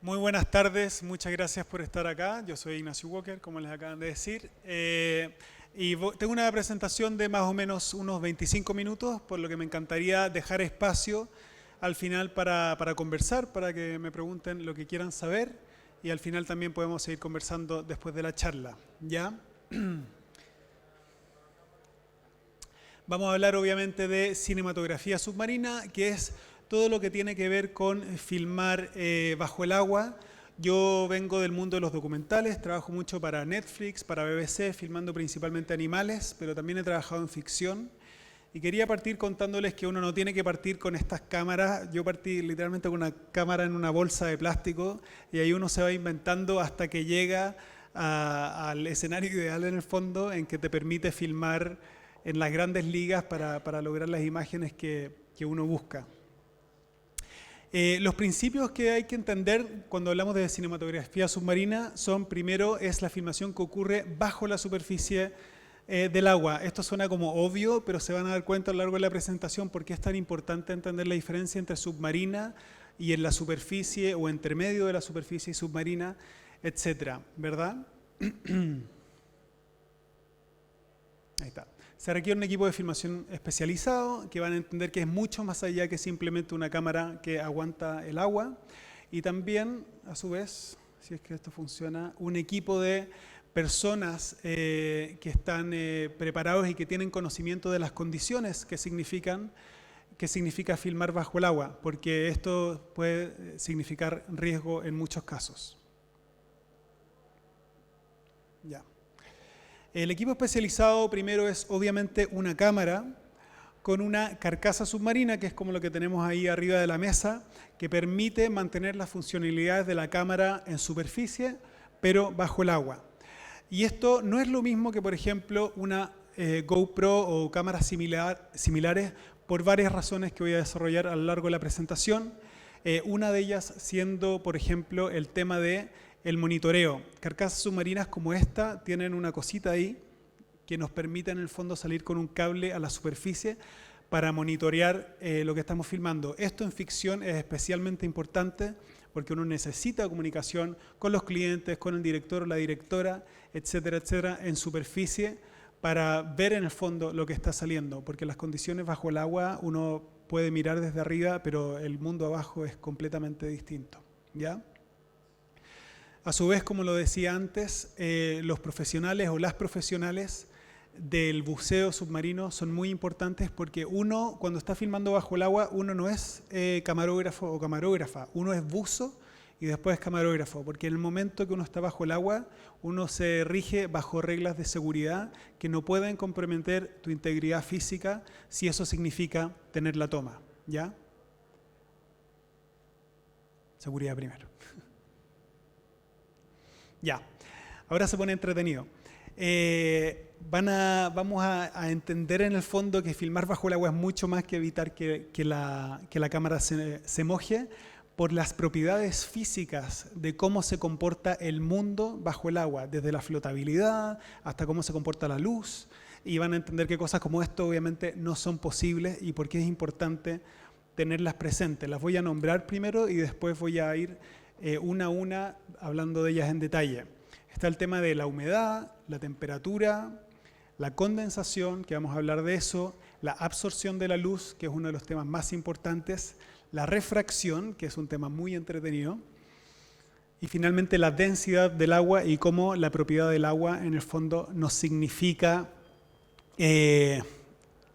Muy buenas tardes, muchas gracias por estar acá. Yo soy Ignacio Walker, como les acaban de decir. Tengo una presentación de más o menos unos 25 minutos, por lo que me encantaría dejar espacio al final para conversar, para que me pregunten lo que quieran saber y al final también podemos seguir conversando después de la charla. ¿Ya? Vamos a hablar obviamente de cinematografía submarina, que es todo lo que tiene que ver con filmar bajo el agua. Yo vengo del mundo de los documentales, trabajo mucho para Netflix, para BBC, filmando principalmente animales, pero también he trabajado en ficción. Y quería partir contándoles que uno no tiene que partir con estas cámaras. Yo partí literalmente con una cámara en una bolsa de plástico y ahí uno se va inventando hasta que llega al escenario ideal en el fondo en que te permite filmar en las grandes ligas para lograr las imágenes que uno busca. Los principios que hay que entender cuando hablamos de cinematografía submarina son, primero, es la filmación que ocurre bajo la superficie del agua. Esto suena como obvio, pero se van a dar cuenta a lo largo de la presentación por qué es tan importante entender la diferencia entre submarina y en la superficie o entre medio de la superficie y submarina, etcétera, ¿verdad? Ahí está. Se requiere un equipo de filmación especializado que van a entender que es mucho más allá que simplemente una cámara que aguanta el agua y también, a su vez, si es que esto funciona, un equipo de personas que están preparados y que tienen conocimiento de las condiciones que significa filmar bajo el agua, porque esto puede significar riesgo en muchos casos. Ya. El equipo especializado primero es obviamente una cámara con una carcasa submarina, que es como lo que tenemos ahí arriba de la mesa, que permite mantener las funcionalidades de la cámara en superficie, pero bajo el agua. Y esto no es lo mismo que, por ejemplo, una GoPro o cámaras similares por varias razones que voy a desarrollar a lo largo de la presentación. Una de ellas siendo, por ejemplo, el tema de el monitoreo. Carcasas submarinas como esta tienen una cosita ahí que nos permite en el fondo salir con un cable a la superficie para monitorear lo que estamos filmando. Esto en ficción es especialmente importante porque uno necesita comunicación con los clientes, con el director o la directora, etcétera, etcétera, en superficie para ver en el fondo lo que está saliendo, porque las condiciones bajo el agua uno puede mirar desde arriba, pero el mundo abajo es completamente distinto, ¿ya? A su vez, como lo decía antes, los profesionales o las profesionales del buceo submarino son muy importantes porque uno, cuando está filmando bajo el agua, uno no es camarógrafo o camarógrafa, uno es buzo y después camarógrafo, porque en el momento que uno está bajo el agua, uno se rige bajo reglas de seguridad que no pueden comprometer tu integridad física si eso significa tener la toma, ¿ya? Seguridad primero. Ya, ahora se pone entretenido. Vamos a entender en el fondo que filmar bajo el agua es mucho más que evitar que la cámara se moje por las propiedades físicas de cómo se comporta el mundo bajo el agua, desde la flotabilidad hasta cómo se comporta la luz, y van a entender que cosas como esto obviamente no son posibles y por qué es importante tenerlas presentes. Las voy a nombrar primero y después voy a ir una a una hablando de ellas en detalle. Está el tema de la humedad, la temperatura, la condensación, que vamos a hablar de eso, la absorción de la luz, que es uno de los temas más importantes, la refracción, que es un tema muy entretenido, y finalmente la densidad del agua y cómo la propiedad del agua en el fondo nos significa,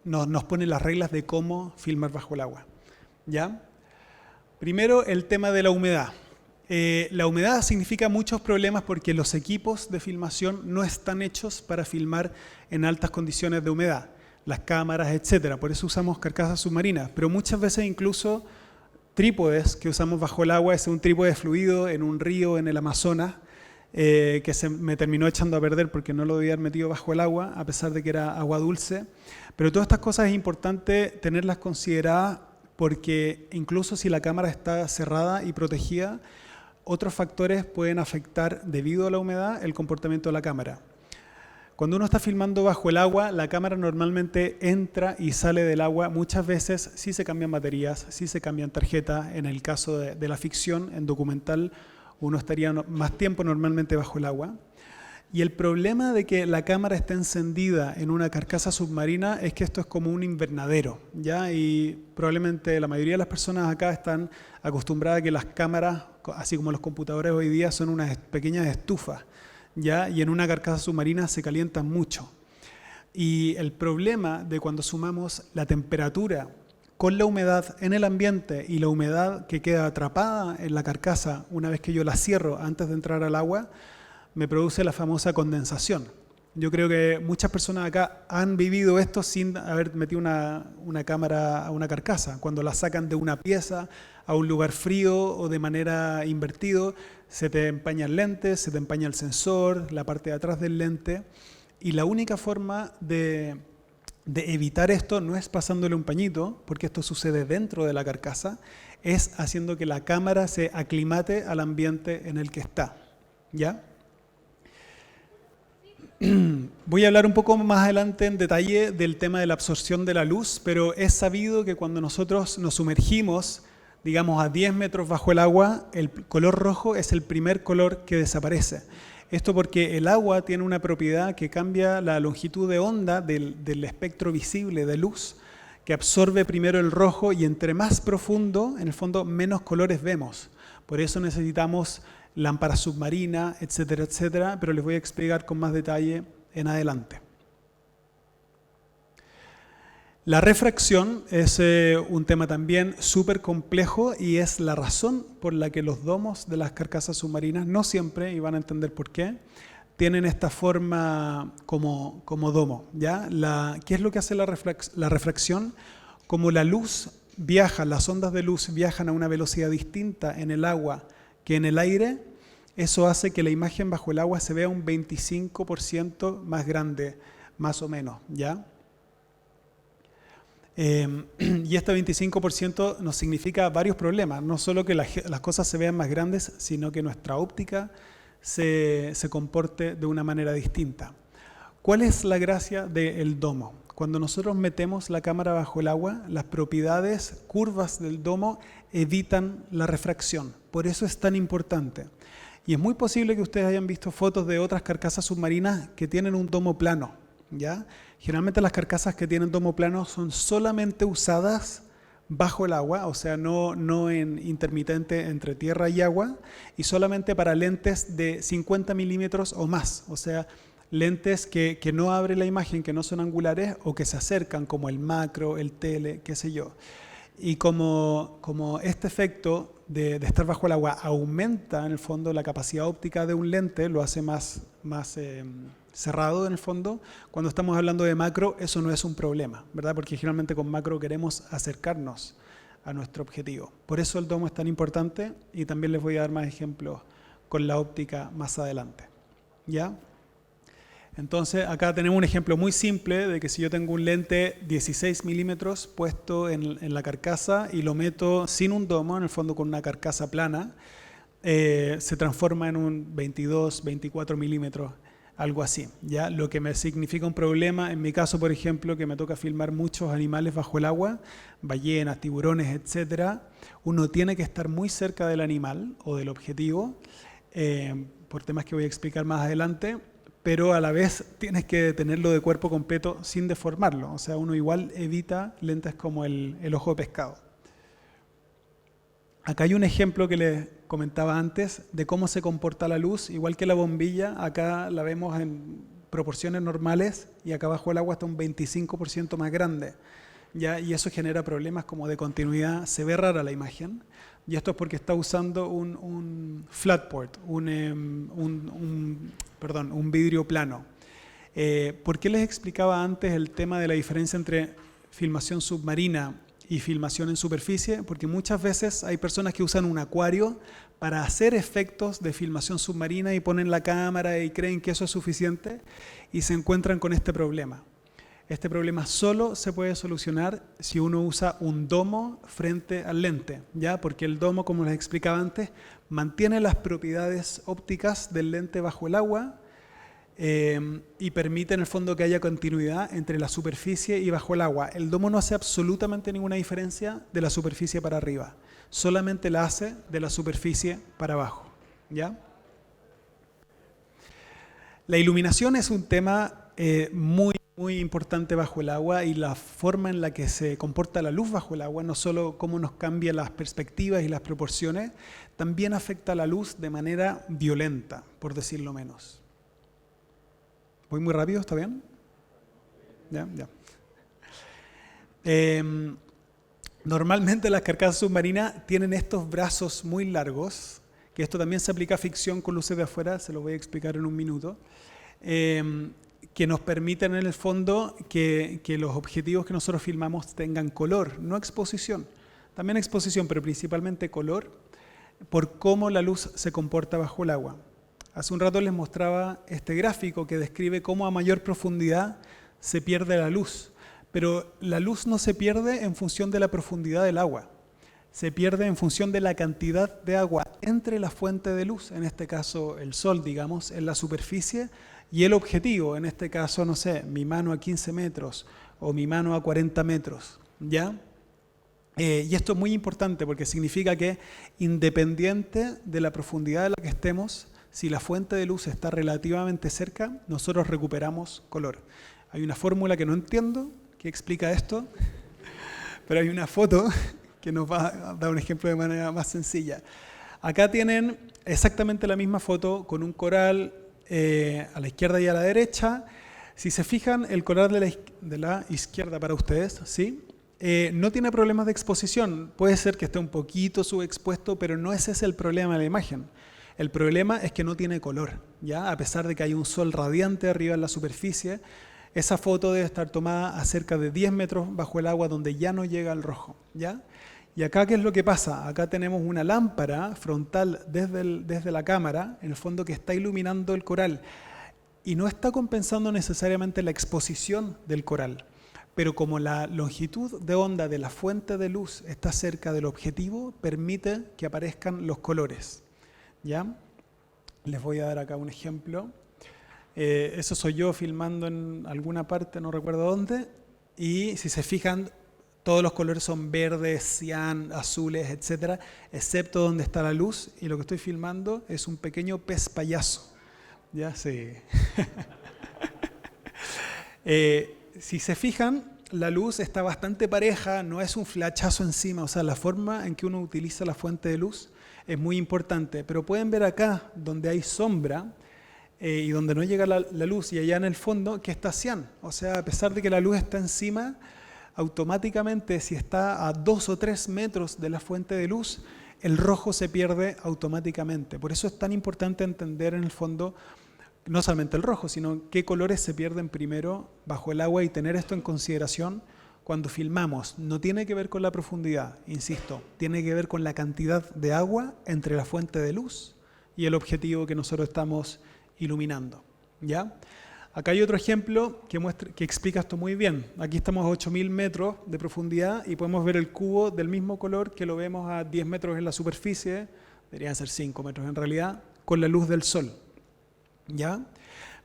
nos pone las reglas de cómo filmar bajo el agua. ¿Ya? Primero, el tema de la humedad. La humedad significa muchos problemas porque los equipos de filmación no están hechos para filmar en altas condiciones de humedad, las cámaras, etcétera. Por eso usamos carcasas submarinas, pero muchas veces incluso trípodes que usamos bajo el agua, es un trípode fluido en un río en el Amazonas, que se me terminó echando a perder porque no lo debía haber metido bajo el agua, a pesar de que era agua dulce. Pero todas estas cosas es importante tenerlas consideradas porque incluso si la cámara está cerrada y protegida, otros factores pueden afectar, debido a la humedad, el comportamiento de la cámara. Cuando uno está filmando bajo el agua, la cámara normalmente entra y sale del agua. Muchas veces sí se cambian baterías, sí se cambian tarjetas, en el caso de la ficción, en documental uno estaría más tiempo normalmente bajo el agua. Y el problema de que la cámara esté encendida en una carcasa submarina es que esto es como un invernadero, ¿ya? Y probablemente la mayoría de las personas acá están acostumbradas a que las cámaras, así como los computadores hoy día, son unas pequeñas estufas, ¿ya? Y en una carcasa submarina se calientan mucho. Y el problema de cuando sumamos la temperatura con la humedad en el ambiente y la humedad que queda atrapada en la carcasa una vez que yo la cierro antes de entrar al agua, me produce la famosa condensación. Yo creo que muchas personas acá han vivido esto sin haber metido una cámara a una carcasa. Cuando la sacan de una pieza a un lugar frío o de manera invertido, se te empaña el lente, se te empaña el sensor, la parte de atrás del lente. Y la única forma de evitar esto no es pasándole un pañito, porque esto sucede dentro de la carcasa, es haciendo que la cámara se aclimate al ambiente en el que está. ¿Ya? Voy a hablar un poco más adelante en detalle del tema de la absorción de la luz, pero es sabido que cuando nosotros nos sumergimos, digamos a 10 metros bajo el agua, el color rojo es el primer color que desaparece. Esto porque el agua tiene una propiedad que cambia la longitud de onda del espectro visible de luz, que absorbe primero el rojo y entre más profundo, en el fondo, menos colores vemos. Por eso necesitamos lámparas submarinas, etcétera, etcétera, pero les voy a explicar con más detalle en adelante. La refracción es un tema también súper complejo y es la razón por la que los domos de las carcasas submarinas, no siempre, y van a entender por qué, tienen esta forma como domo, ¿ya? ¿Qué es lo que hace la refracción? Como la luz viaja, las ondas de luz viajan a una velocidad distinta en el agua que en el aire, eso hace que la imagen bajo el agua se vea un 25% más grande, más o menos, ¿ya? Y este 25% nos significa varios problemas, no solo que las cosas se vean más grandes, sino que nuestra óptica se comporte de una manera distinta. ¿Cuál es la gracia del domo? Cuando nosotros metemos la cámara bajo el agua, las propiedades curvas del domo evitan la refracción. Por eso es tan importante. Y es muy posible que ustedes hayan visto fotos de otras carcasas submarinas que tienen un domo plano, ¿ya? Generalmente las carcasas que tienen domo plano son solamente usadas bajo el agua, o sea, no en intermitente entre tierra y agua, y solamente para lentes de 50 milímetros o más, o sea, lentes que no abren la imagen, que no son angulares o que se acercan, como el macro, el tele, qué sé yo. Y como este efecto de estar bajo el agua aumenta en el fondo la capacidad óptica de un lente, lo hace más cerrado en el fondo, cuando estamos hablando de macro eso no es un problema, ¿verdad? Porque generalmente con macro queremos acercarnos a nuestro objetivo. Por eso el domo es tan importante y también les voy a dar más ejemplos con la óptica más adelante. ¿Ya? Entonces acá tenemos un ejemplo muy simple de que si yo tengo un lente 16 milímetros puesto en la carcasa y lo meto sin un domo, en el fondo con una carcasa plana, se transforma en un 22, 24 milímetros, algo así, ¿ya? Lo que me significa un problema, en mi caso por ejemplo, que me toca filmar muchos animales bajo el agua, ballenas, tiburones, etcétera, uno tiene que estar muy cerca del animal o del objetivo, por temas que voy a explicar más adelante, pero a la vez tienes que tenerlo de cuerpo completo sin deformarlo. O sea, uno igual evita lentes como el ojo de pescado. Acá hay un ejemplo que les comentaba antes de cómo se comporta la luz. Igual que la bombilla, acá la vemos en proporciones normales y acá bajo el agua está un 25% más grande. ¿Ya? Y eso genera problemas como de continuidad. Se ve rara la imagen. Y esto es porque está usando un flat port, un vidrio plano. ¿Por qué les explicaba antes el tema de la diferencia entre filmación submarina y filmación en superficie? Porque muchas veces hay personas que usan un acuario para hacer efectos de filmación submarina y ponen la cámara y creen que eso es suficiente y se encuentran con este problema. Este problema solo se puede solucionar si uno usa un domo frente al lente, ¿ya? Porque el domo, como les explicaba antes, mantiene las propiedades ópticas del lente bajo el agua y permite en el fondo que haya continuidad entre la superficie y bajo el agua. El domo no hace absolutamente ninguna diferencia de la superficie para arriba, solamente la hace de la superficie para abajo, ¿Ya? La iluminación es un tema muy importante bajo el agua, y la forma en la que se comporta la luz bajo el agua, no solo cómo nos cambia las perspectivas y las proporciones, también afecta a la luz de manera violenta, por decirlo menos. ¿Voy muy rápido? ¿Está bien? ¿Ya? Ya. Normalmente las carcasas submarinas tienen estos brazos muy largos, que esto también se aplica a ficción con luces de afuera, se lo voy a explicar en un minuto, que nos permiten en el fondo que los objetivos que nosotros filmamos tengan color, no exposición, también exposición, pero principalmente color, por cómo la luz se comporta bajo el agua. Hace un rato les mostraba este gráfico que describe cómo a mayor profundidad se pierde la luz, pero la luz no se pierde en función de la profundidad del agua, se pierde en función de la cantidad de agua entre la fuente de luz, en este caso el sol, digamos, en la superficie, y el objetivo, en este caso, no sé, mi mano a 15 metros o mi mano a 40 metros, ¿ya? Y esto es muy importante porque significa que independiente de la profundidad de la que estemos, si la fuente de luz está relativamente cerca, nosotros recuperamos color. Hay una fórmula que no entiendo que explica esto, pero hay una foto que nos va a dar un ejemplo de manera más sencilla. Acá tienen exactamente la misma foto con un coral a la izquierda y a la derecha. Si se fijan, el coral de la izquierda para ustedes, ¿sí? No tiene problemas de exposición. Puede ser que esté un poquito subexpuesto, pero no ese es el problema de la imagen. El problema es que no tiene color, ¿ya? A pesar de que hay un sol radiante arriba en la superficie, esa foto debe estar tomada a cerca de 10 metros bajo el agua donde ya no llega el rojo, ¿ya? Y acá, ¿qué es lo que pasa? Acá tenemos una lámpara frontal desde la cámara, en el fondo, que está iluminando el coral y no está compensando necesariamente la exposición del coral. Pero como la longitud de onda de la fuente de luz está cerca del objetivo, permite que aparezcan los colores, ¿ya? Les voy a dar acá un ejemplo. Eso soy yo filmando en alguna parte, no recuerdo dónde, y si se fijan, todos los colores son verdes, cian, azules, etcétera, excepto donde está la luz, y lo que estoy filmando es un pequeño pez payaso. ¿Ya? Sí. Si se fijan, la luz está bastante pareja, no es un flachazo encima, o sea, la forma en que uno utiliza la fuente de luz es muy importante, pero pueden ver acá, donde hay sombra, y donde no llega la luz, y allá en el fondo, que está cian, o sea, a pesar de que la luz está encima, automáticamente, si está a 2 o 3 metros de la fuente de luz, el rojo se pierde automáticamente. Por eso es tan importante entender en el fondo, no solamente el rojo, sino qué colores se pierden primero bajo el agua, y tener esto en consideración cuando filmamos. No tiene que ver con la profundidad, insisto, tiene que ver con la cantidad de agua entre la fuente de luz y el objetivo que nosotros estamos iluminando, ¿ya? Acá hay otro ejemplo que explica esto muy bien. Aquí estamos a 8.000 metros de profundidad y podemos ver el cubo del mismo color que lo vemos a 10 metros en la superficie, deberían ser 5 metros en realidad, con la luz del sol, ¿ya?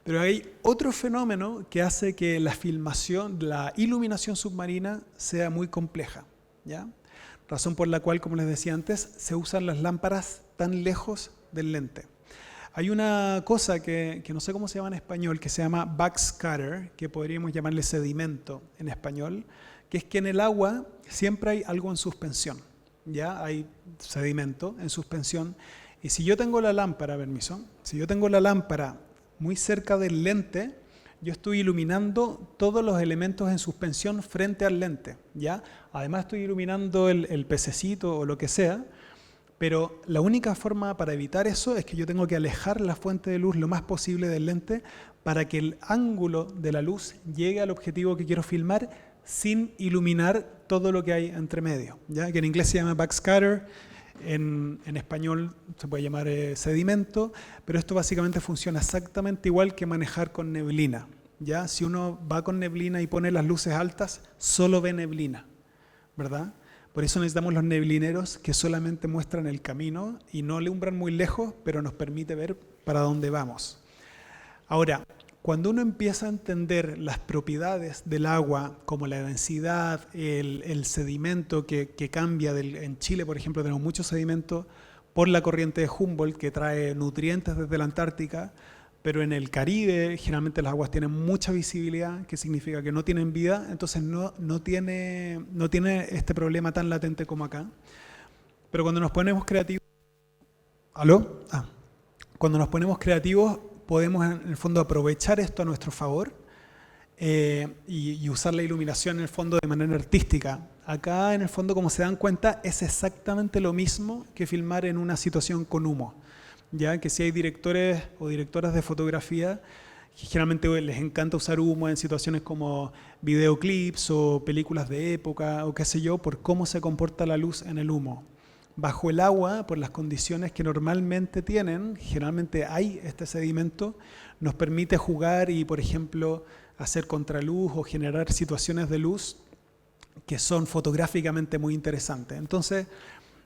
Pero hay otro fenómeno que hace que la filmación, la iluminación submarina sea muy compleja, ¿ya? Razón por la cual, como les decía antes, se usan las lámparas tan lejos del lente. Hay una cosa que no sé cómo se llama en español, que se llama backscatter, que podríamos llamarle sedimento en español, que es que en el agua siempre hay algo en suspensión, ¿ya? Hay sedimento en suspensión, y si yo tengo la lámpara, permiso, si yo tengo la lámpara muy cerca del lente, yo estoy iluminando todos los elementos en suspensión frente al lente, ¿ya? Además estoy iluminando el pececito o lo que sea, pero la única forma para evitar eso es que yo tengo que alejar la fuente de luz lo más posible del lente para que el ángulo de la luz llegue al objetivo que quiero filmar sin iluminar todo lo que hay entre medio, ¿ya? Que en inglés se llama backscatter, en español se puede llamar sedimento, pero esto básicamente funciona exactamente igual que manejar con neblina, ¿ya? Si uno va con neblina y pone las luces altas, solo ve neblina, ¿verdad? Por eso necesitamos los neblineros que solamente muestran el camino y no alumbran muy lejos, pero nos permite ver para dónde vamos. Ahora, cuando uno empieza a entender las propiedades del agua, como la densidad, el sedimento que cambia, en Chile, por ejemplo, tenemos mucho sedimento por la corriente de Humboldt que trae nutrientes desde la Antártica, pero en el Caribe generalmente las aguas tienen mucha visibilidad, que significa que no tienen vida, entonces no tiene este problema tan latente como acá. Pero cuando nos ponemos creativos... ¿Aló? Cuando nos ponemos creativos podemos en el fondo aprovechar esto a nuestro favor y usar la iluminación en el fondo de manera artística. Acá en el fondo, como se dan cuenta, es exactamente lo mismo que filmar en una situación con humo. Ya que si hay directores o directoras de fotografía, generalmente les encanta usar humo en situaciones como videoclips o películas de época o qué sé yo, por cómo se comporta la luz en el humo. Bajo el agua, por las condiciones que normalmente tienen, generalmente hay este sedimento, nos permite jugar y, por ejemplo, hacer contraluz o generar situaciones de luz que son fotográficamente muy interesantes. Entonces,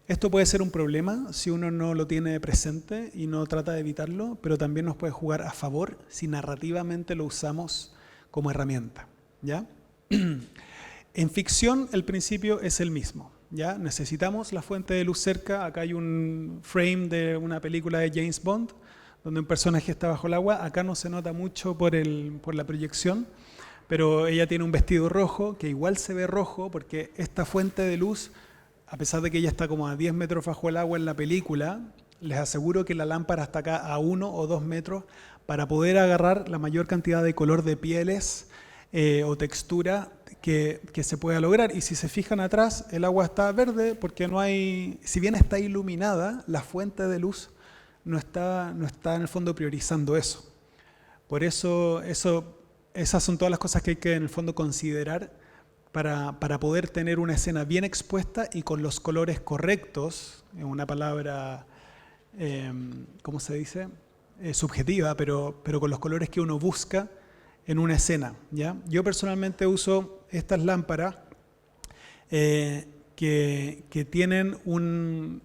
esto puede ser un problema si uno no lo tiene presente y no trata de evitarlo, pero también nos puede jugar a favor si narrativamente lo usamos como herramienta, ¿ya? En ficción el principio es el mismo, ¿ya? Necesitamos la fuente de luz cerca. Acá hay un frame de una película de James Bond donde un personaje está bajo el agua. Acá no se nota mucho por la proyección, pero ella tiene un vestido rojo que igual se ve rojo porque esta fuente de luz, a pesar de que ella está como a 10 metros bajo el agua en la película, les aseguro que la lámpara está acá a 1 o 2 metros para poder agarrar la mayor cantidad de color de pieles o textura que se pueda lograr. Y si se fijan atrás, el agua está verde porque no hay, si bien está iluminada, la fuente de luz no está en el fondo priorizando eso. Por eso, esas son todas las cosas que hay que en el fondo considerar para poder tener una escena bien expuesta y con los colores correctos, en una palabra, ¿cómo se dice? Subjetiva, pero con los colores que uno busca en una escena, ¿ya? Yo personalmente uso estas lámparas que tienen un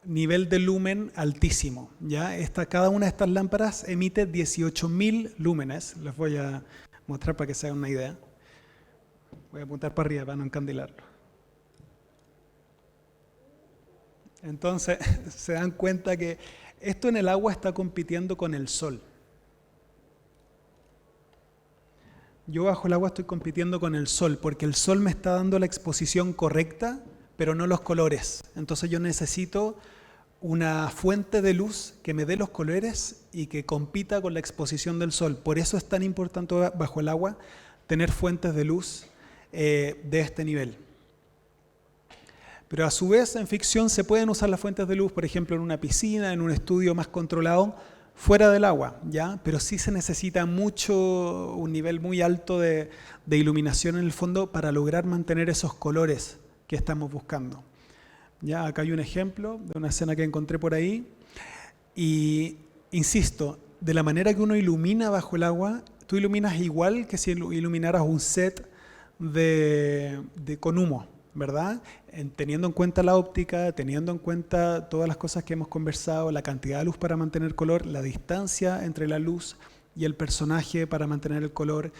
nivel de lumen altísimo, ¿ya? Cada una de estas lámparas emite 18.000 lúmenes. Les voy a mostrar para que se hagan una idea. Voy a apuntar para arriba para no encandilarlo. Entonces, se dan cuenta que esto en el agua está compitiendo con el sol. Yo bajo el agua estoy compitiendo con el sol, porque el sol me está dando la exposición correcta, pero no los colores. Entonces yo necesito una fuente de luz que me dé los colores y que compita con la exposición del sol. Por eso es tan importante bajo el agua tener fuentes de luz de este nivel. Pero a su vez en ficción se pueden usar las fuentes de luz, por ejemplo en una piscina, en un estudio más controlado, fuera del agua, ¿ya? Pero sí se necesita un nivel muy alto de iluminación en el fondo para lograr mantener esos colores que estamos buscando. Ya, acá hay un ejemplo de una escena que encontré por ahí y, insisto, de la manera que uno ilumina bajo el agua, tú iluminas igual que si iluminaras un set con humo, ¿verdad? Teniendo en cuenta la óptica, teniendo en cuenta todas las cosas que hemos conversado, la cantidad de luz para mantener color, la distancia entre la luz y el personaje para mantener el color,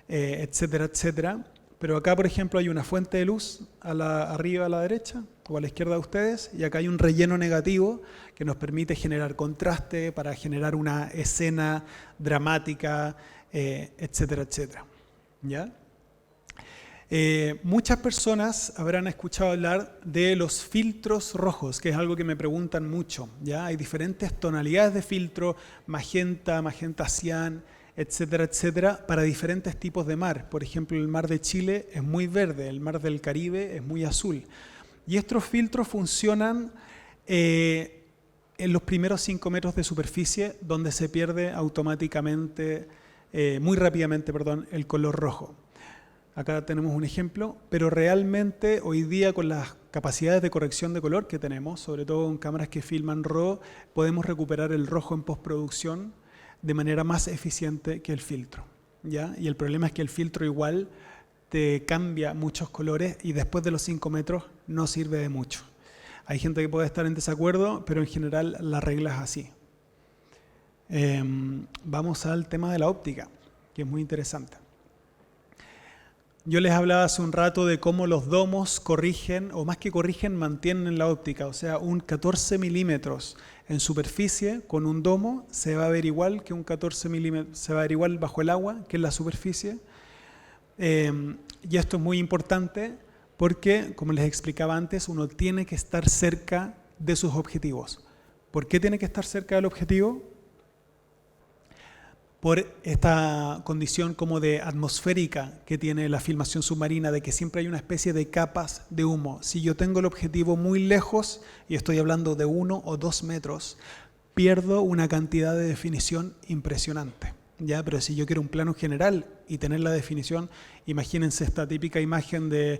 etcétera, etcétera. Pero acá, por ejemplo, hay una fuente de luz arriba a la derecha o a la izquierda de ustedes, y acá hay un relleno negativo que nos permite generar contraste para generar una escena dramática, etcétera, etcétera. ¿Ya? Muchas personas habrán escuchado hablar de los filtros rojos, que es algo que me preguntan mucho, ¿ya? Hay diferentes tonalidades de filtro, magenta, magenta cian, etcétera, etcétera, para diferentes tipos de mar. Por ejemplo, el mar de Chile es muy verde, el mar del Caribe es muy azul. Y estos filtros funcionan en los primeros 5 metros de superficie, donde se pierde automáticamente, muy rápidamente, perdón, el color rojo. Acá tenemos un ejemplo, pero realmente hoy día con las capacidades de corrección de color que tenemos, sobre todo con cámaras que filman RAW, podemos recuperar el rojo en postproducción de manera más eficiente que el filtro, ¿ya? Y el problema es que el filtro igual te cambia muchos colores y después de los 5 metros no sirve de mucho. Hay gente que puede estar en desacuerdo, pero en general la regla es así. Eh, Vamos al tema de la óptica, que es muy interesante. Yo les hablaba hace un rato de cómo los domos corrigen, o más que corrigen, mantienen la óptica. O sea, un 14 milímetros en superficie con un domo se va a ver igual que un 14 milímetros, se va a ver igual bajo el agua que en la superficie. Y esto es muy importante porque, como les explicaba antes, uno tiene que estar cerca de sus objetivos. ¿Por qué tiene que estar cerca del objetivo? Por esta condición como de atmosférica que tiene la filmación submarina, de que siempre hay una especie de capas de humo. Si yo tengo el objetivo muy lejos, y estoy hablando de 1 o 2 metros, pierdo una cantidad de definición impresionante. ¿Ya? Pero si yo quiero un plano general y tener la definición, imagínense esta típica imagen de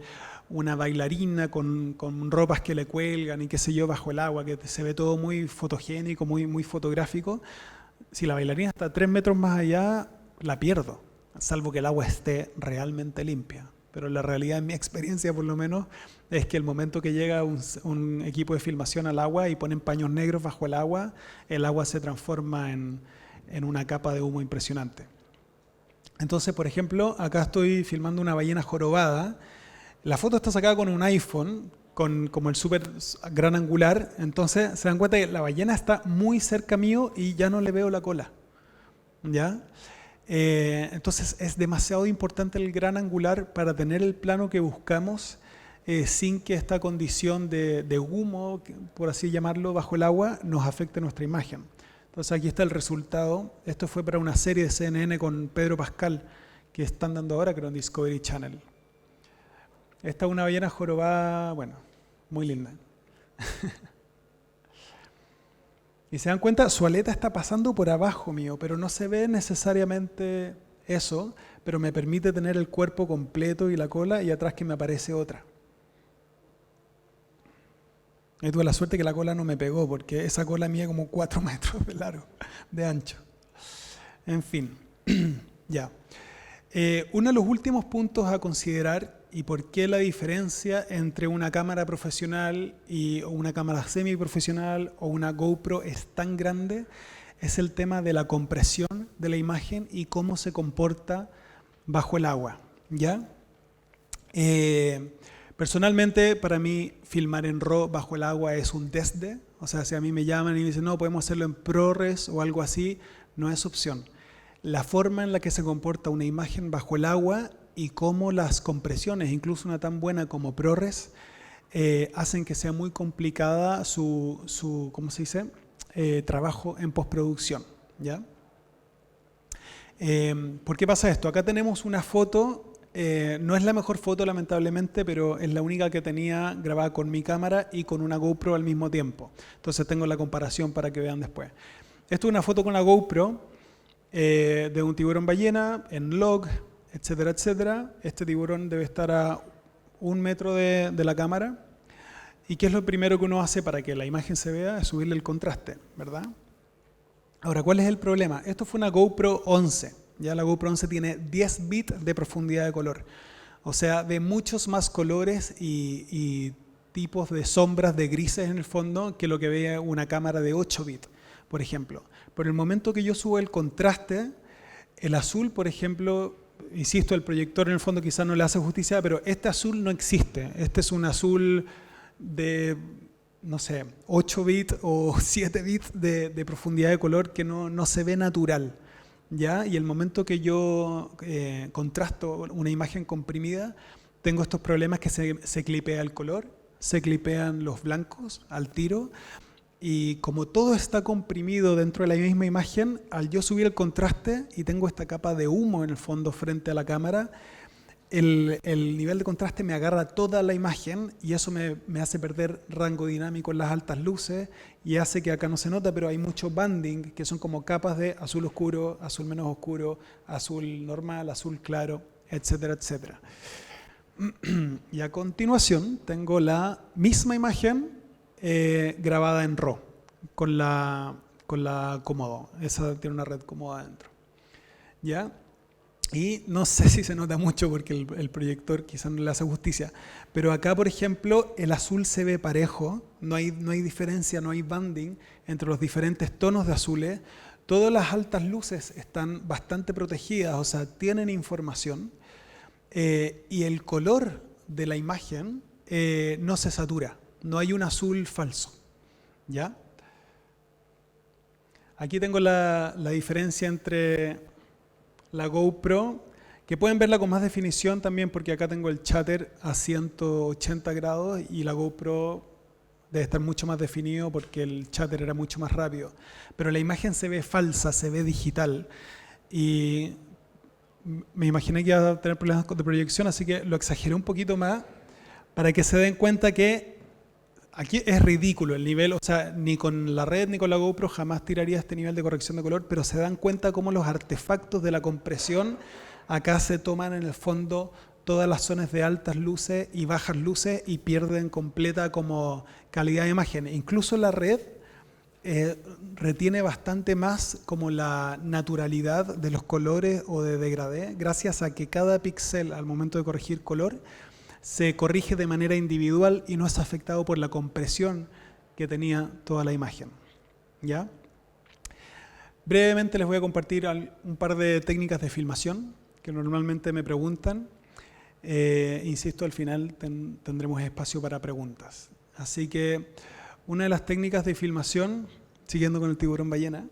una bailarina con ropas que le cuelgan y qué sé yo, bajo el agua, que se ve todo muy fotogénico, muy fotográfico. Si la bailarina está 3 metros más allá, la pierdo, salvo que el agua esté realmente limpia. Pero la realidad, en mi experiencia por lo menos, es que el momento que llega un equipo de filmación al agua y ponen paños negros bajo el agua se transforma en una capa de humo impresionante. Entonces, por ejemplo, acá estoy filmando una ballena jorobada. La foto está sacada con un iPhone, como el súper gran angular, entonces se dan cuenta que la ballena está muy cerca mío y ya no le veo la cola. ¿Ya? Entonces es demasiado importante el gran angular para tener el plano que buscamos sin que esta condición de humo, por así llamarlo, bajo el agua nos afecte nuestra imagen. Entonces aquí está el resultado. Esto fue para una serie de CNN con Pedro Pascal que están dando ahora, creo, en Discovery Channel. Esta es una ballena jorobada, bueno, muy linda. Y se dan cuenta, su aleta está pasando por abajo mío, pero no se ve necesariamente eso, pero me permite tener el cuerpo completo y la cola, y atrás que me aparece otra. Y tuve la suerte que la cola no me pegó, porque esa cola mide como 4 metros de largo, de ancho. En fin, ya. Uno de los últimos puntos a considerar y por qué la diferencia entre una cámara profesional y una cámara semiprofesional o una GoPro es tan grande es el tema de la compresión de la imagen y cómo se comporta bajo el agua. ¿Ya? Personalmente, para mí, filmar en RAW bajo el agua es un desde. O sea, si a mí me llaman y me dicen, no, podemos hacerlo en ProRes o algo así, no es opción. La forma en la que se comporta una imagen bajo el agua y cómo las compresiones, incluso una tan buena como ProRes, hacen que sea muy complicada su ¿cómo se dice? Trabajo en postproducción. ¿Ya? ¿Por qué pasa esto? Acá tenemos una foto, no es la mejor foto lamentablemente, pero es la única que tenía grabada con mi cámara y con una GoPro al mismo tiempo. Entonces tengo la comparación para que vean después. Esto es una foto con la GoPro de un tiburón ballena en log, etcétera, etcétera. Este tiburón debe estar a 1 metro de la cámara. ¿Y qué es lo primero que uno hace para que la imagen se vea? Es subirle el contraste, ¿verdad? Ahora, ¿cuál es el problema? Esto fue una GoPro 11. Ya la GoPro 11 tiene 10 bits de profundidad de color. O sea, de muchos más colores y tipos de sombras, de grises en el fondo, que lo que ve una cámara de 8 bits, por ejemplo. Por el momento que yo subo el contraste, el azul, por ejemplo, insisto, el proyector en el fondo quizás no le hace justicia, pero este azul no existe. Este es un azul de, no sé, 8 bits o 7 bits de profundidad de color que no se ve natural. ¿Ya? Y el momento que yo contrasto una imagen comprimida, tengo estos problemas que se clipea el color, se clipean los blancos al tiro, y como todo está comprimido dentro de la misma imagen, al yo subir el contraste y tengo esta capa de humo en el fondo frente a la cámara, el nivel de contraste me agarra toda la imagen y eso me hace perder rango dinámico en las altas luces y hace que acá no se nota, pero hay mucho banding, que son como capas de azul oscuro, azul menos oscuro, azul normal, azul claro, etcétera, etcétera. Y a continuación tengo la misma imagen grabada en RAW con la Komodo. Esa tiene una red Komodo adentro. ¿Ya? Y no sé si se nota mucho porque el proyector quizás no le hace justicia, pero acá, por ejemplo, el azul se ve parejo, no hay diferencia, no hay banding entre los diferentes tonos de azules. Todas las altas luces están bastante protegidas, o sea, tienen información. y el color de la imagen no se satura, no hay un azul falso, ¿ya? Aquí tengo la diferencia entre la GoPro, que pueden verla con más definición también porque acá tengo el shutter a 180 grados y la GoPro debe estar mucho más definido porque el shutter era mucho más rápido. Pero la imagen se ve falsa, se ve digital. Y me imaginé que iba a tener problemas de proyección, así que lo exageré un poquito más para que se den cuenta que aquí es ridículo el nivel, o sea, ni con la red ni con la GoPro jamás tiraría este nivel de corrección de color, pero se dan cuenta cómo los artefactos de la compresión acá se toman en el fondo todas las zonas de altas luces y bajas luces y pierden completa como calidad de imagen. Incluso la red retiene bastante más como la naturalidad de los colores o de degradé, gracias a que cada píxel al momento de corregir color se corrige de manera individual y no es afectado por la compresión que tenía toda la imagen. ¿Ya? Brevemente les voy a compartir un par de técnicas de filmación que normalmente me preguntan. Insisto, al final tendremos espacio para preguntas. Así que una de las técnicas de filmación, siguiendo con el tiburón ballena,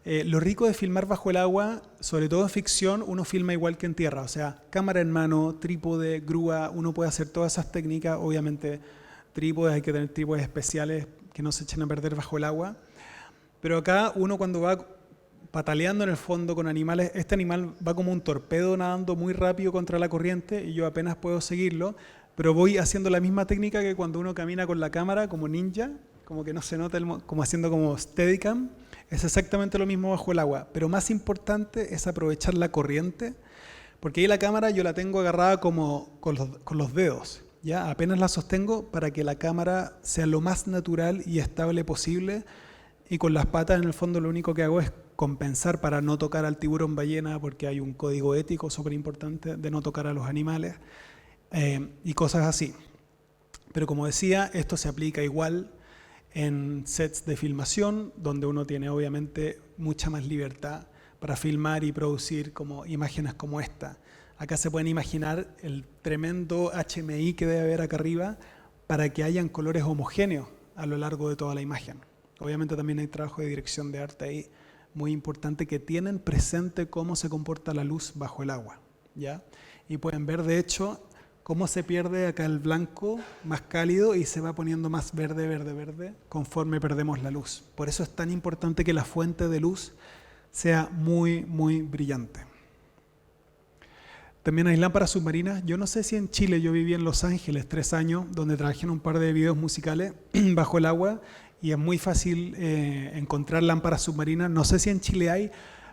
lo rico de filmar bajo el agua, sobre todo en ficción, uno filma igual que en tierra, o sea, cámara en mano, trípode, grúa, uno puede hacer todas esas técnicas, obviamente trípodes, hay que tener trípodes especiales que no se echen a perder bajo el agua, pero acá uno cuando va pataleando en el fondo con animales, este animal va como un torpedo nadando muy rápido contra la corriente y yo apenas puedo seguirlo, pero voy haciendo la misma técnica que cuando uno camina con la cámara como ninja, como que no se nota, como haciendo como Steadicam. Es exactamente lo mismo bajo el agua, pero más importante es aprovechar la corriente, porque ahí la cámara yo la tengo agarrada como con los dedos, ¿ya? Apenas la sostengo para que la cámara sea lo más natural y estable posible, y con las patas en el fondo lo único que hago es compensar para no tocar al tiburón ballena, porque hay un código ético súper importante de no tocar a los animales, y cosas así. Pero como decía, esto se aplica igual en sets de filmación, donde uno tiene obviamente mucha más libertad para filmar y producir como imágenes como esta. Acá se pueden imaginar el tremendo HMI que debe haber acá arriba para que hayan colores homogéneos a lo largo de toda la imagen. Obviamente también hay trabajo de dirección de arte ahí muy importante que tienen presente cómo se comporta la luz bajo el agua, ¿ya? Y pueden ver de hecho cómo se pierde acá el blanco más cálido y se va poniendo más verde, verde, verde conforme perdemos la luz. Por eso es tan importante que la fuente de luz sea muy, muy brillante. También hay lámparas submarinas. Yo no sé si en Chile, yo viví en Los Ángeles 3 años, donde trabajé en un par de videos musicales bajo el agua y es muy fácil encontrar lámparas submarinas. No sé si en Chile hay.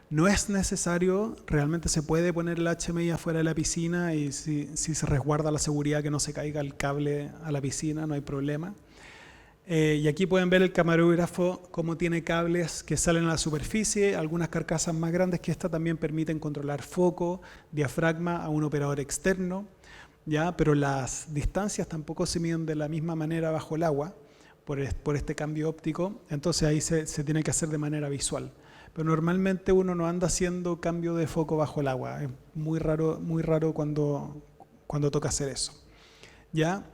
No es necesario, realmente se puede poner el HMI afuera de la piscina y si se resguarda la seguridad que no se caiga el cable a la piscina, no hay problema. Y aquí pueden ver el camarógrafo cómo tiene cables que salen a la superficie, algunas carcasas más grandes que esta también permiten controlar foco, diafragma a un operador externo, ¿ya? Pero las distancias tampoco se miden de la misma manera bajo el agua por este cambio óptico, entonces ahí se tiene que hacer de manera visual. Pero normalmente uno no anda haciendo cambio de foco bajo el agua. Es muy raro cuando toca hacer eso. ¿Ya?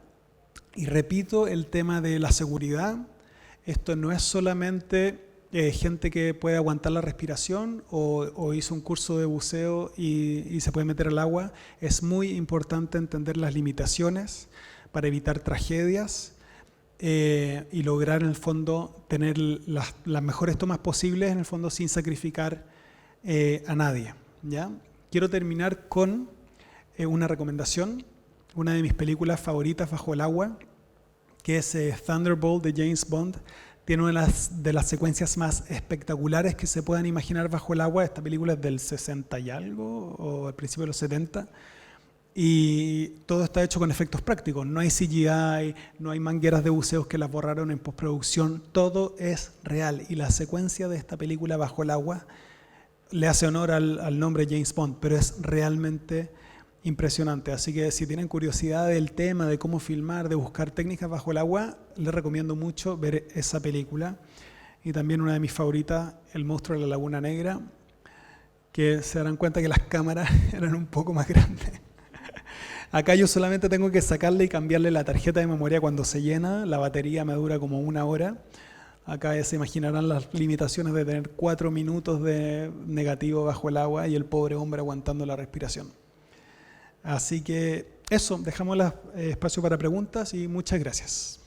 Y repito el tema de la seguridad. Esto no es solamente gente que puede aguantar la respiración o hizo un curso de buceo y se puede meter al agua. Es muy importante entender las limitaciones para evitar tragedias. Y lograr en el fondo tener las mejores tomas posibles en el fondo sin sacrificar a nadie, ¿ya? Quiero terminar con una recomendación, una de mis películas favoritas bajo el agua, que es Thunderbolt de James Bond. Tiene una de las secuencias más espectaculares que se puedan imaginar bajo el agua. Esta película es del 60 y algo o al principio de los 70. Y todo está hecho con efectos prácticos, no hay CGI, no hay mangueras de buceos que las borraron en postproducción, todo es real y la secuencia de esta película bajo el agua le hace honor al nombre James Bond, pero es realmente impresionante, así que si tienen curiosidad del tema, de cómo filmar, de buscar técnicas bajo el agua, les recomiendo mucho ver esa película y también una de mis favoritas, El monstruo de la Laguna Negra, que se darán cuenta que las cámaras eran un poco más grandes. Acá yo solamente tengo que sacarle y cambiarle la tarjeta de memoria cuando se llena. La batería me dura como 1 hora. Acá se imaginarán las limitaciones de tener 4 minutos de negativo bajo el agua y el pobre hombre aguantando la respiración. Así que eso, dejamos espacio para preguntas y muchas gracias.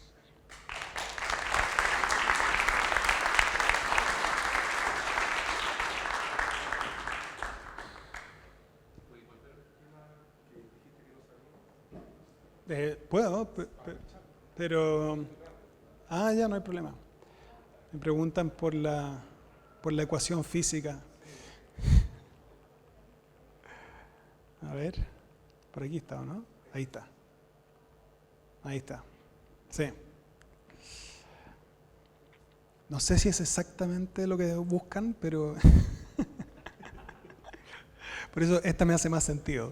Puedo, pero... ya no hay problema. Me preguntan por la ecuación física. A ver, por aquí está, ¿o no? Ahí está. Ahí está. Sí. No sé si es exactamente lo que buscan, pero... Por eso esta me hace más sentido,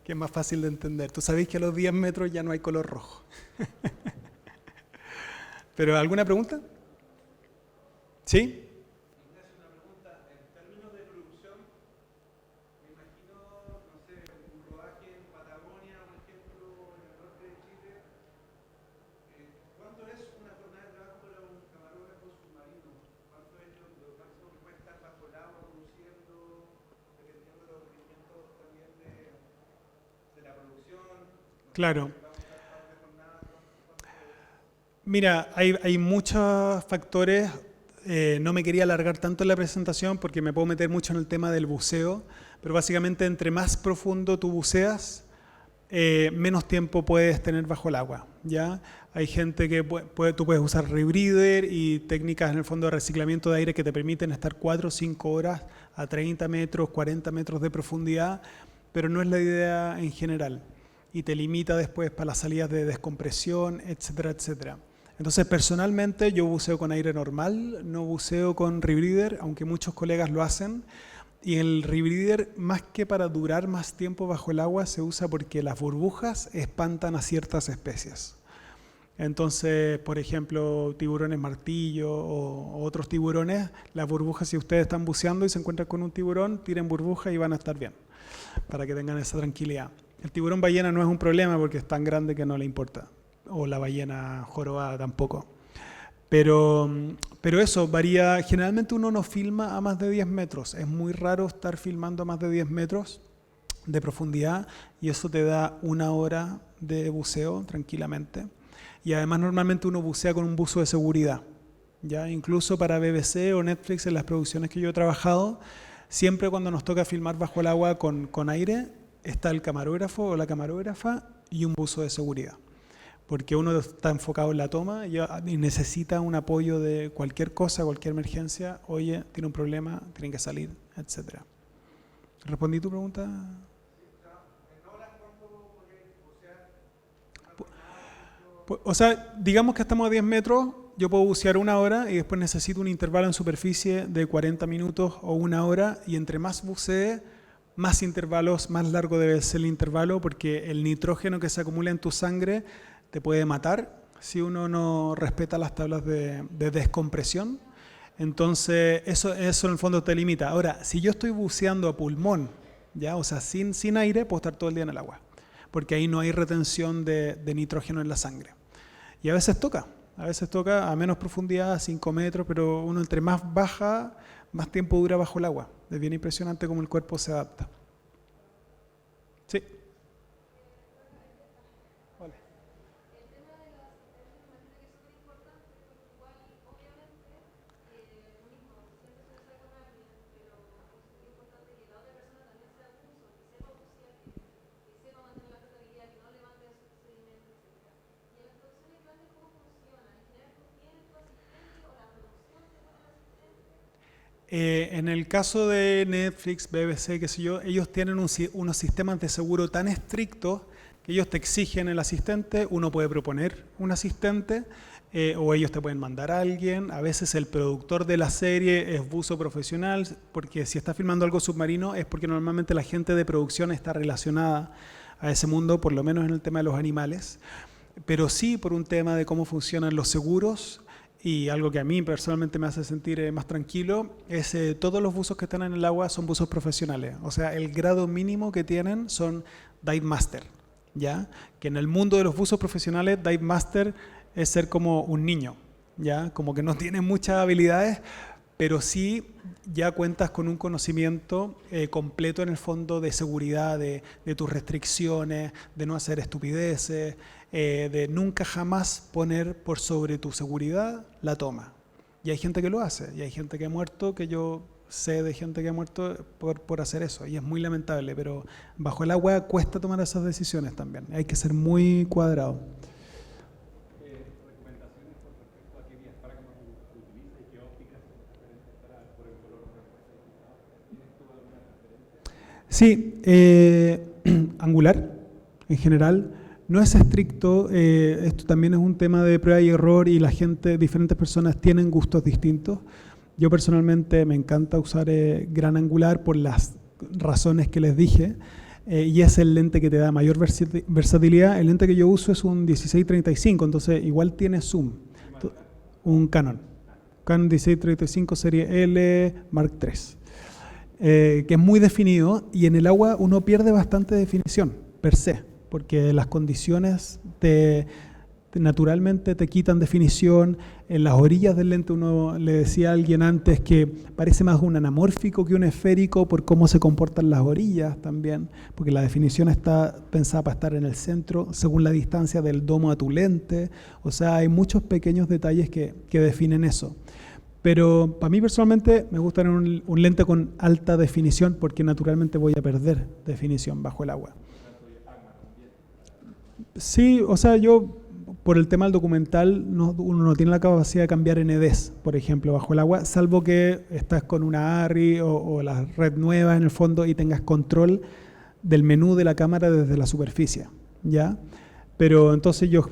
que es más fácil de entender. Tú sabéis que a los 10 metros ya no hay color rojo. ¿Pero alguna pregunta? ¿Sí? Una pregunta, en términos de producción, me imagino, no sé, un rodaje en Patagonia, por ejemplo, en el norte de Chile. ¿Cuánto es una jornada de trabajo para un camarógrafo submarino? ¿Cuánto es lo máximo que puede estar bajo el agua produciendo, dependiendo de los requerimientos también de la producción? Claro. Mira, hay muchos factores. No me quería alargar tanto en la presentación porque me puedo meter mucho en el tema del buceo, pero básicamente entre más profundo tú buceas, menos tiempo puedes tener bajo el agua, ¿ya? Hay gente que tú puedes usar rebreather y técnicas en el fondo de reciclamiento de aire que te permiten estar 4 o 5 horas a 30 metros, 40 metros de profundidad, pero no es la idea en general y te limita después para las salidas de descompresión, etcétera, etcétera. Entonces, personalmente, yo buceo con aire normal, no buceo con rebreather, aunque muchos colegas lo hacen. Y el rebreather, más que para durar más tiempo bajo el agua, se usa porque las burbujas espantan a ciertas especies. Entonces, por ejemplo, tiburones martillo o otros tiburones, las burbujas, si ustedes están buceando y se encuentran con un tiburón, tiren burbujas y van a estar bien, para que tengan esa tranquilidad. El tiburón ballena no es un problema porque es tan grande que no le importa. O la ballena jorobada tampoco. Pero eso varía. Generalmente uno no filma a más de 10 metros. Es muy raro estar filmando a más de 10 metros de profundidad y eso te da 1 hora de buceo tranquilamente. Y además normalmente uno bucea con un buzo de seguridad. ¿Ya? Incluso para BBC o Netflix en las producciones que yo he trabajado, siempre cuando nos toca filmar bajo el agua con aire, está el camarógrafo o la camarógrafa y un buzo de seguridad. Porque uno está enfocado en la toma y necesita un apoyo de cualquier cosa, cualquier emergencia. Oye, tiene un problema, tienen que salir, etc. ¿Respondí tu pregunta? ¿En horas cuánto bucear? O sea, digamos que estamos a 10 metros, yo puedo bucear 1 hora y después necesito un intervalo en superficie de 40 minutos o 1 hora y entre más bucee, más intervalos, más largo debe ser el intervalo porque el nitrógeno que se acumula en tu sangre te puede matar si uno no respeta las tablas de descompresión. Entonces, eso en el fondo te limita. Ahora, si yo estoy buceando a pulmón, ¿ya? O sea, sin aire, puedo estar todo el día en el agua, porque ahí no hay retención de nitrógeno en la sangre. Y a veces toca a menos profundidad, a 5 metros, pero uno entre más baja, más tiempo dura bajo el agua. Es bien impresionante cómo el cuerpo se adapta. Sí. En el caso de Netflix, BBC, qué sé yo, ellos tienen unos sistemas de seguro tan estrictos que ellos te exigen el asistente, uno puede proponer un asistente o ellos te pueden mandar a alguien. A veces el productor de la serie es buzo profesional, porque si está filmando algo submarino es porque normalmente la gente de producción está relacionada a ese mundo, por lo menos en el tema de los animales. Pero sí por un tema de cómo funcionan los seguros y algo que a mí personalmente me hace sentir más tranquilo, es todos los buzos que están en el agua son buzos profesionales. O sea, el grado mínimo que tienen son Dive Master, ¿ya? Que en el mundo de los buzos profesionales, Dive Master es ser como un niño, ¿ya? Como que no tiene muchas habilidades, pero sí ya cuentas con un conocimiento completo en el fondo de seguridad, de tus restricciones, de no hacer estupideces, de nunca jamás poner por sobre tu seguridad la toma. Y hay gente que lo hace, y hay gente que ha muerto, que yo sé de gente que ha muerto por hacer eso, y es muy lamentable, pero bajo el agua cuesta tomar esas decisiones también, hay que ser muy cuadrado. Sí, Angular en general no es estricto, esto también es un tema de prueba y error y la gente, diferentes personas tienen gustos distintos. Yo personalmente me encanta usar gran angular por las razones que les dije y es el lente que te da mayor versatilidad. El lente que yo uso es un 16-35, entonces igual tiene zoom, un Canon 16-35 serie L Mark III. Que es muy definido y en el agua uno pierde bastante definición per se, porque las condiciones naturalmente te quitan definición. En las orillas del lente uno le decía a alguien antes que parece más un anamórfico que un esférico por cómo se comportan las orillas también, porque la definición está pensada para estar en el centro según la distancia del domo a tu lente, o sea, hay muchos pequeños detalles que definen eso. Pero para mí personalmente me gusta tener un lente con alta definición porque naturalmente voy a perder definición bajo el agua. Sí, o sea, yo por el tema del documental uno no tiene la capacidad de cambiar NDs, por ejemplo, bajo el agua, salvo que estás con una ARRI o la red nueva en el fondo y tengas control del menú de la cámara desde la superficie, ¿ya? Pero entonces yo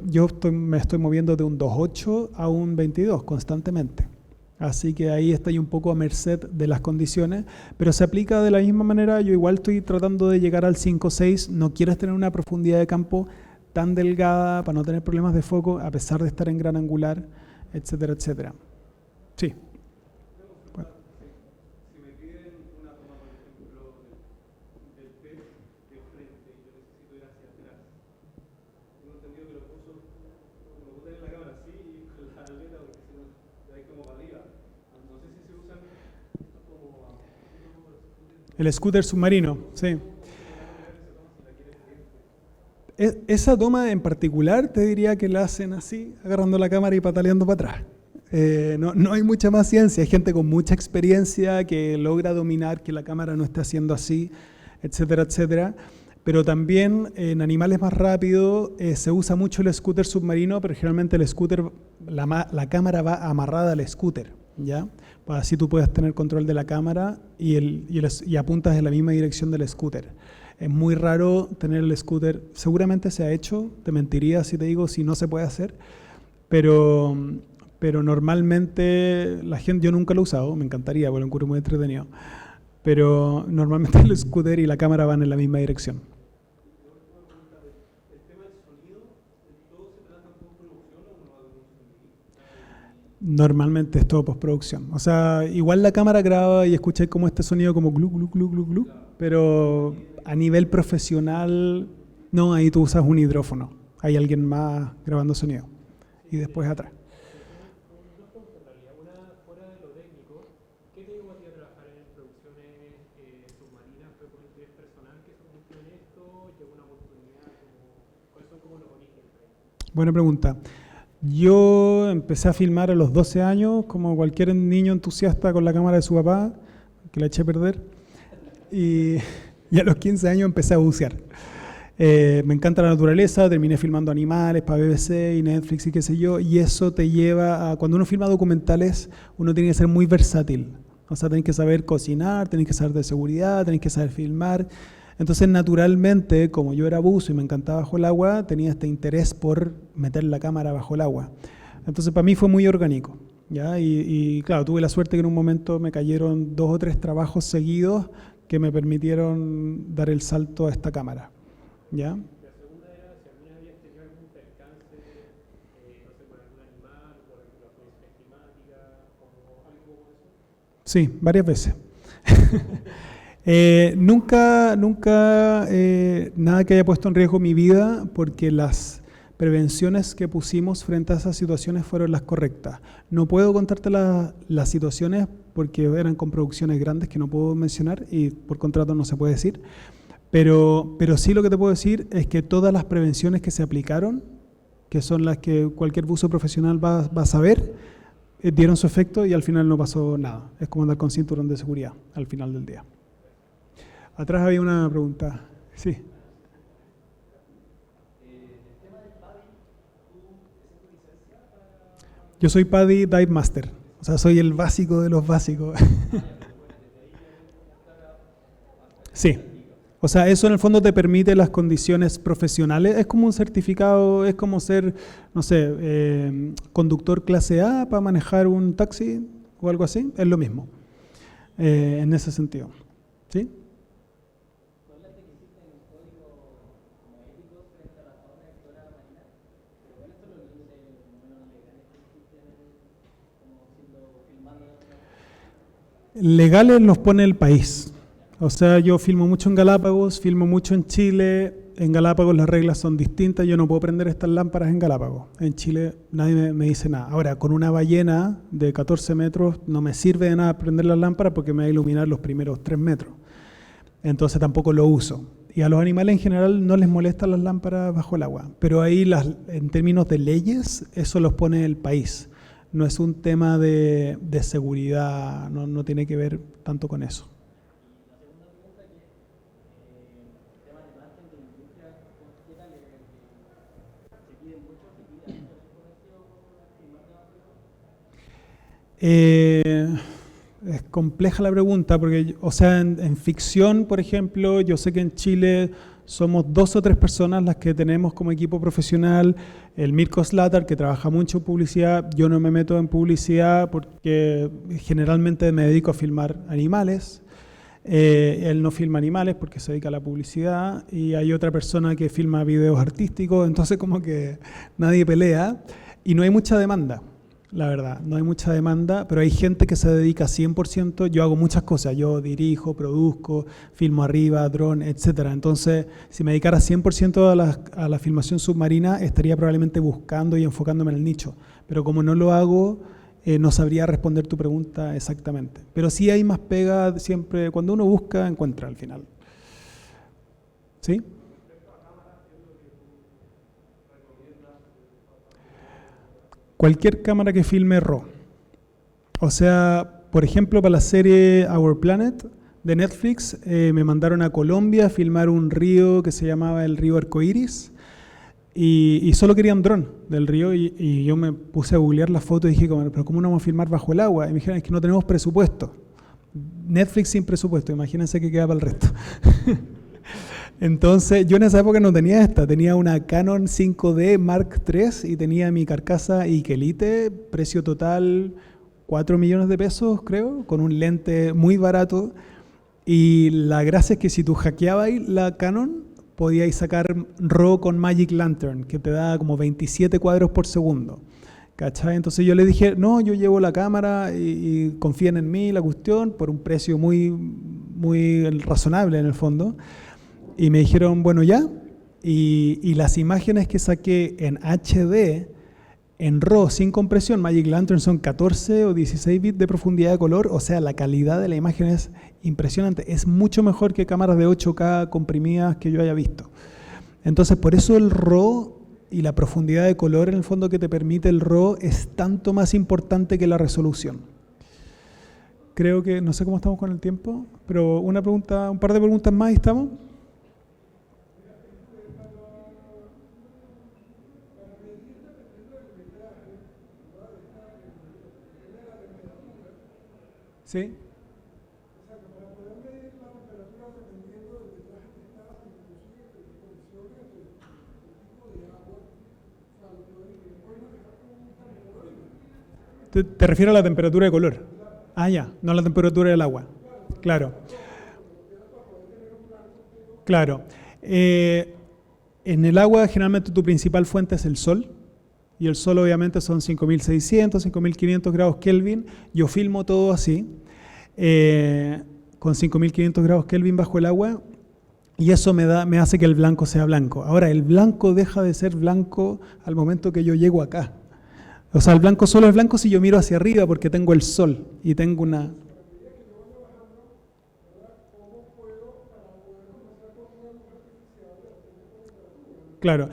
me estoy moviendo de un 2.8 a un 22 constantemente. Así que ahí estoy un poco a merced de las condiciones, pero se aplica de la misma manera. Yo igual estoy tratando de llegar al 5.6, no quieres tener una profundidad de campo tan delgada para no tener problemas de foco, a pesar de estar en gran angular, etcétera, etcétera. Sí. Bueno. Si me piden una toma, por ejemplo, del pez de frente y yo necesito ir hacia atrás, tengo entendido que lo puso en la cámara así y con la aleta, porque si no, de ahí como para arriba. No sé si se usan como el scooter submarino, sí. Esa toma en particular te diría que la hacen así, agarrando la cámara y pataleando para atrás. No hay mucha más ciencia, hay gente con mucha experiencia que logra dominar que la cámara no esté haciendo así, etcétera, etcétera. Pero también en animales más rápidos se usa mucho el scooter submarino, pero generalmente el scooter, la cámara va amarrada al scooter, ¿ya? Pues así tú puedes tener control de la cámara y apuntas en la misma dirección del scooter. Es muy raro tener el scooter, seguramente se ha hecho, te mentiría si te digo si no se puede hacer, pero normalmente la gente, yo nunca lo he usado, me encantaría, porque lo encuentro muy entretenido, pero normalmente el scooter y la cámara van en la misma dirección. Normalmente es todo postproducción. O sea, igual la cámara graba y escucháis como este sonido como glu, glu, glu, glu, glu, pero a nivel profesional, no, ahí tú usas un hidrófono. Hay alguien más grabando sonido. Y después atrás. Buena pregunta. Yo empecé a filmar a los 12 años, como cualquier niño entusiasta con la cámara de su papá, que la eché a perder. Y a los 15 años empecé a bucear. Me encanta la naturaleza, terminé filmando animales para BBC y Netflix y qué sé yo, y eso te lleva a, cuando uno filma documentales, uno tiene que ser muy versátil. O sea, tenés que saber cocinar, tenés que saber de seguridad, tenés que saber filmar. Entonces, naturalmente, como yo era buzo y me encantaba bajo el agua, tenía este interés por meter la cámara bajo el agua. Entonces, para mí fue muy orgánico, ¿ya? Y claro, tuve la suerte que en un momento me cayeron 2 o 3 trabajos seguidos que me permitieron dar el salto a esta cámara, ¿ya? La segunda era si alguna vez tenía algún percance, no sé, con algún animal, por ejemplo, Sí, varias veces. Nunca, nada que haya puesto en riesgo mi vida, porque las prevenciones que pusimos frente a esas situaciones fueron las correctas. No puedo contarte las situaciones porque eran con producciones grandes que no puedo mencionar y por contrato no se puede decir, pero sí lo que te puedo decir es que todas las prevenciones que se aplicaron, que son las que cualquier buzo profesional va a saber, dieron su efecto y al final no pasó nada. Es como andar con cinturón de seguridad al final del día. Atrás había una pregunta. Sí. Yo soy PADI Dive Master. O sea, soy el básico de los básicos. Sí. O sea, eso en el fondo te permite las condiciones profesionales. Es como un certificado, es como ser, no sé, conductor clase A para manejar un taxi o algo así. Es lo mismo, en ese sentido. ¿Sí? Legales los pone el país. O sea, yo filmo mucho en Galápagos, filmo mucho en Chile. En Galápagos las reglas son distintas. Yo no puedo prender estas lámparas en Galápagos. En Chile nadie me dice nada. Ahora, con una ballena de 14 metros no me sirve de nada prender las lámparas porque me va a iluminar los primeros 3 metros. Entonces tampoco lo uso. Y a los animales en general no les molestan las lámparas bajo el agua. Pero ahí, en términos de leyes, eso los pone el país. No es un tema de seguridad, no tiene que ver tanto con eso. Es compleja la pregunta, porque, o sea, en ficción, por ejemplo, yo sé que en Chile somos 2 o 3 personas las que tenemos como equipo profesional. El Mirko Slater, que trabaja mucho en publicidad, yo no me meto en publicidad porque generalmente me dedico a filmar animales. Él no filma animales porque se dedica a la publicidad, y hay otra persona que filma videos artísticos, entonces como que nadie pelea y no hay mucha demanda. La verdad, no hay mucha demanda, pero hay gente que se dedica 100%. Yo hago muchas cosas, yo dirijo, produzco, filmo arriba, dron, etc. Entonces, si me dedicara 100% a la filmación submarina, estaría probablemente buscando y enfocándome en el nicho. Pero como no lo hago, no sabría responder tu pregunta exactamente. Pero sí hay más pega siempre, cuando uno busca, encuentra al final. ¿Sí? Cualquier cámara que filme RAW. O sea, por ejemplo, para la serie Our Planet de Netflix, me mandaron a Colombia a filmar un río que se llamaba el río Arcoiris, y solo querían dron del río, y yo me puse a googlear la foto y dije, pero ¿cómo no vamos a filmar bajo el agua? Y me dijeron, es que no tenemos presupuesto. Netflix sin presupuesto, imagínense qué queda para el resto. Entonces, yo en esa época no tenía esta, tenía una Canon 5D Mark III y tenía mi carcasa Ikelite, precio total 4 millones de pesos, creo, con un lente muy barato. Y la gracia es que si tú hackeabas la Canon, podíais sacar RAW con Magic Lantern, que te da como 27 cuadros por segundo. ¿Cachai? Entonces yo le dije, no, yo llevo la cámara y confíen en mí, la cuestión, por un precio muy razonable en el fondo. Y me dijeron, bueno, ya. Y las imágenes que saqué en HD, en RAW, sin compresión, Magic Lantern, son 14 o 16 bits de profundidad de color. O sea, la calidad de la imagen es impresionante. Es mucho mejor que cámaras de 8K comprimidas que yo haya visto. Entonces, por eso el RAW y la profundidad de color, en el fondo, que te permite el RAW, es tanto más importante que la resolución. Creo que, no sé cómo estamos con el tiempo, pero un par de preguntas más y estamos. ¿Sí? ¿Te refieres a la temperatura de color? Ah, ya, no a la temperatura del agua. Claro. Claro. En el agua generalmente tu principal fuente es el sol, y el sol obviamente son 5.600, 5.500 grados Kelvin. Yo filmo todo así. con 5500 grados Kelvin bajo el agua, y eso me hace que el blanco sea blanco. Ahora, el blanco deja de ser blanco al momento que yo llego acá. O sea, el blanco solo es blanco si yo miro hacia arriba porque tengo el sol y tengo una... Claro,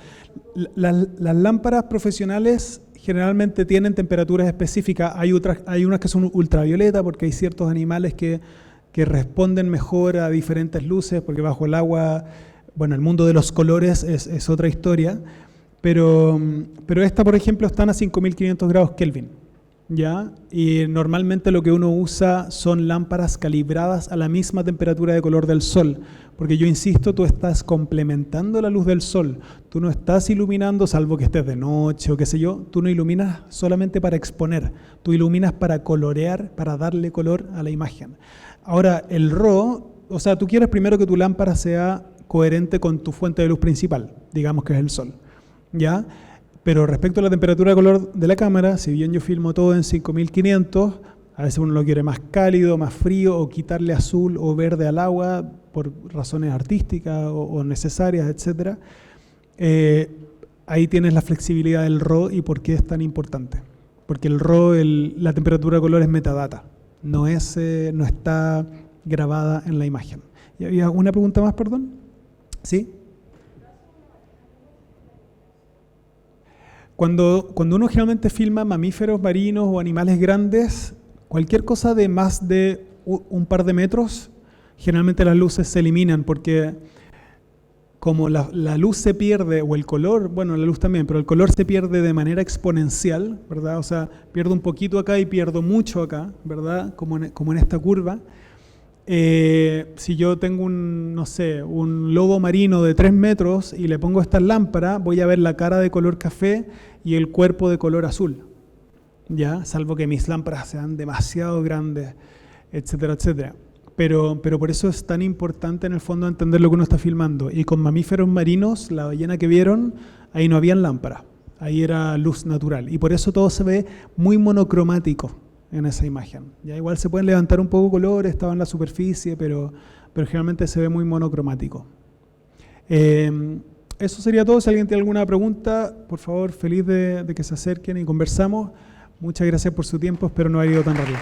las lámparas profesionales generalmente tienen temperaturas específicas. Hay unas que son ultravioleta porque hay ciertos animales que responden mejor a diferentes luces, porque bajo el agua, bueno, el mundo de los colores es otra historia, pero esta, por ejemplo, están a 5500 grados Kelvin, ¿ya? Y normalmente lo que uno usa son lámparas calibradas a la misma temperatura de color del sol, porque yo insisto, tú estás complementando la luz del sol, tú no estás iluminando, salvo que estés de noche o qué sé yo, tú no iluminas solamente para exponer, tú iluminas para colorear, para darle color a la imagen. Ahora, el RAW, o sea, tú quieres primero que tu lámpara sea coherente con tu fuente de luz principal, digamos que es el sol, ¿ya? Pero respecto a la temperatura de color de la cámara, si bien yo filmo todo en 5500, a veces uno lo quiere más cálido, más frío, o quitarle azul o verde al agua por razones artísticas o necesarias, etc. Ahí tienes la flexibilidad del RAW y por qué es tan importante. Porque el RAW, la temperatura de color es metadata, no está grabada en la imagen. ¿Y había una pregunta más, perdón? ¿Sí? Cuando uno generalmente filma mamíferos marinos o animales grandes, cualquier cosa de más de un par de metros, generalmente las luces se eliminan porque como la luz se pierde, o el color, bueno, la luz también, pero el color se pierde de manera exponencial, ¿verdad? O sea, pierdo un poquito acá y pierdo mucho acá, ¿verdad? Como en esta curva. Si yo tengo no sé, un lobo marino de 3 metros y le pongo esta lámpara, voy a ver la cara de color café y el cuerpo de color azul, ¿ya? Salvo que mis lámparas sean demasiado grandes, etcétera, etcétera. Pero por eso es tan importante en el fondo entender lo que uno está filmando. Y con mamíferos marinos, la ballena que vieron, ahí no habían lámparas, ahí era luz natural. Y por eso todo se ve muy monocromático en esa imagen. Ya igual se pueden levantar un poco colores, estaba en la superficie, pero generalmente se ve muy monocromático. Eso sería todo. Si alguien tiene alguna pregunta, por favor, feliz de que se acerquen y conversamos. Muchas gracias por su tiempo, espero no haber ido tan rápido.